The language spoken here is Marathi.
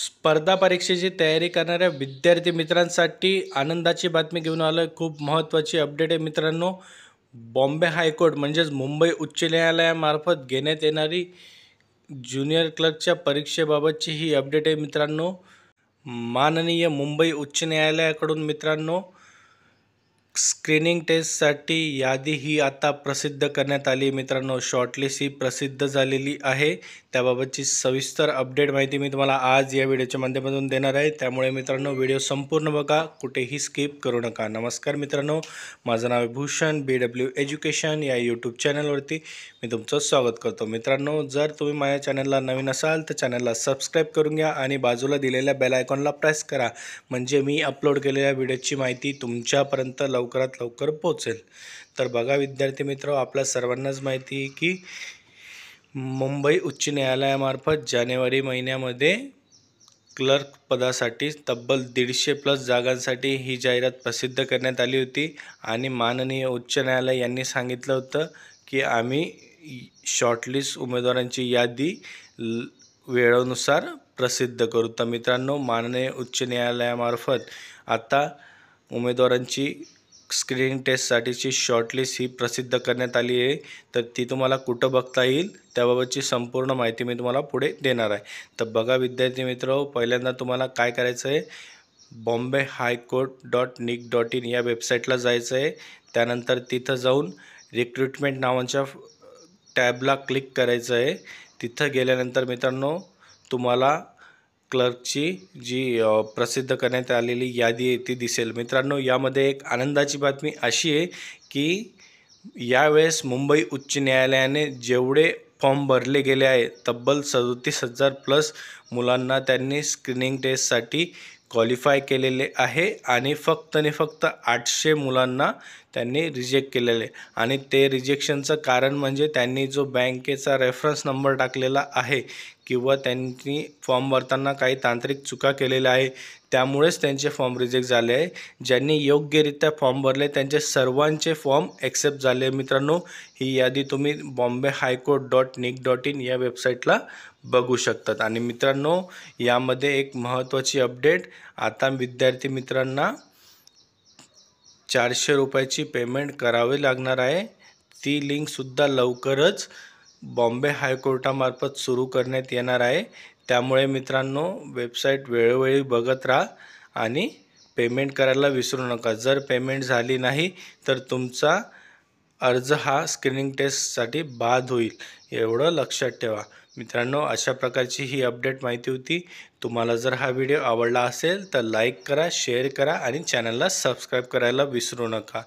स्पर्धा परीक्षेची तयारी करणाऱ्या विद्यार्थी मित्रांसाठी आनंदाची बातमी घेऊन आलो आहे। खूप महत्त्वाची अपडेट आहे मित्रांनो। बॉम्बे हायकोर्ट म्हणजेच मुंबई उच्च न्यायालयामार्फत घेण्यात येणारी ज्युनियर क्लर्कच्या परीक्षेबाबतची ही अपडेट आहे मित्रांनो। माननीय मुंबई उच्च न्यायालयाकडून मित्रांनो स्क्रीनिंग टेस्टसाठी यादी ही आता प्रसिद्ध करण्यात आली मित्रांनो। शॉर्टलिस्ट ही प्रसिद्ध झालेली आहे। त्याबाबतची सविस्तर अपडेट माहिती मी तुम्हाला आज या व्हिडिओच्या माध्यमातून देणार आहे। त्यामुळे मित्रांनो व्हिडिओ संपूर्ण बघा, कुठेही स्किप करू नका। नमस्कार मित्रांनो, माझं नाव आहे भूषण BW एज्युकेशन या यूट्यूब चॅनलवरती मी तुमचं स्वागत करतो। मित्रांनो, जर तुम्ही माझ्या चॅनलला नवीन असाल तर चॅनलला सबस्क्राईब करून घ्या आणि बाजूला दिलेल्या बेल आयकॉनला प्रेस करा, म्हणजे मी अपलोड केलेल्या व्हिडिओची माहिती तुमच्यापर्यंत लवकरात लवकर पोहोचेल। तर बघा विद्यार्थी मित्र, आपल्या सर्वांनाच माहिती आहे की मुंबई उच्च न्यायालयामार्फत जानेवारी महिन्यामध्ये क्लर्क पदासाठी तब्बल 150+ जागांसाठी ही जाहिरात प्रसिद्ध करण्यात आली होती आणि माननीय उच्च न्यायालय यांनी सांगितलं होतं की आम्ही शॉर्टलिस्ट उमेदवारांची यादी वेळेनुसार प्रसिद्ध करू। तर मित्रांनो, माननीय उच्च न्यायालयामार्फत आता उमेदवारांची स्क्रीनिंग टेस्टसाठीची शॉर्टलिस्ट ही प्रसिद्ध करण्यात आली आहे। तर ती तुम्हाला कुठं बघता येईल त्याबाबतची संपूर्ण माहिती मी तुम्हाला पुढे देणार आहे। तर बघा विद्यार्थी मित्र, पहिल्यांदा तुम्हाला काय करायचं आहे, bombay-high-court.nic.in या वेबसाईटला जायचं आहे। त्यानंतर तिथं जाऊन रिक्रुटमेंट नावाच्या टॅबला क्लिक करायचं आहे। तिथं गेल्यानंतर मित्रांनो तुम्हाला क्लर्कची जी प्रसिद्ध करण्यात आलेली यादी आहे ती दिसेल। मित्रांनो, यामध्ये एक आनंदाची बातमी अशी आहे की यावेळेस मुंबई उच्च न्यायालयाने जेवढे फॉर्म भरले गेले आहे, तब्बल 37,000+ मुलांना त्यांनी स्क्रीनिंग टेस्टसाठी क्वालिफाय केलेले आहे आणि फक्त 800 मुलांना त्यांनी रिजेक्ट केलेले। आणि ते रिजेक्शनचं कारण म्हणजे त्यांनी जो बँकेचा रेफरन्स नंबर टाकलेला आहे किंवा त्यांनी फॉर्म भरताना काही तांत्रिक चुका केलेल्या आहे, त्यामुळेच त्यांचे फॉर्म रिजेक्ट झाले आहे। ज्यांनी योग्यरित्या फॉर्म भरले त्यांचे सर्वांचे फॉर्म ॲक्सेप्ट झाले। मित्रांनो, ही यादी तुम्ही bombay-high-court.nic.in या वेबसाईटला बघू शकतात। आणि मित्रांनो, यामध्ये एक महत्त्वाची अपडेट, आता विद्यार्थी मित्रांना 400 रुपयाची पेमेंट करावे लागणार आहे। ती लिंकसुद्धा लवकरच बॉम्बे हायकोर्टामार्फत सुरू करण्यात येणार आहे। त्यामुळे मित्रांनो, वेबसाईट वेळोवेळी बघत राहा आणि पेमेंट करायला विसरू नका। जर पेमेंट झाली नाही तर तुमचा अर्ज हा स्क्रीनिंग टेस्टसाठी बाद होईल, एवढं लक्षात ठेवा। मित्रांनो, अशा प्रकारची ही अपडेट माहिती होती। तुम्हाला जर हा व्हिडिओ आवडला असेल तर लाईक करा, शेअर करा आणि चॅनलला सबस्क्राईब करायला विसरू नका।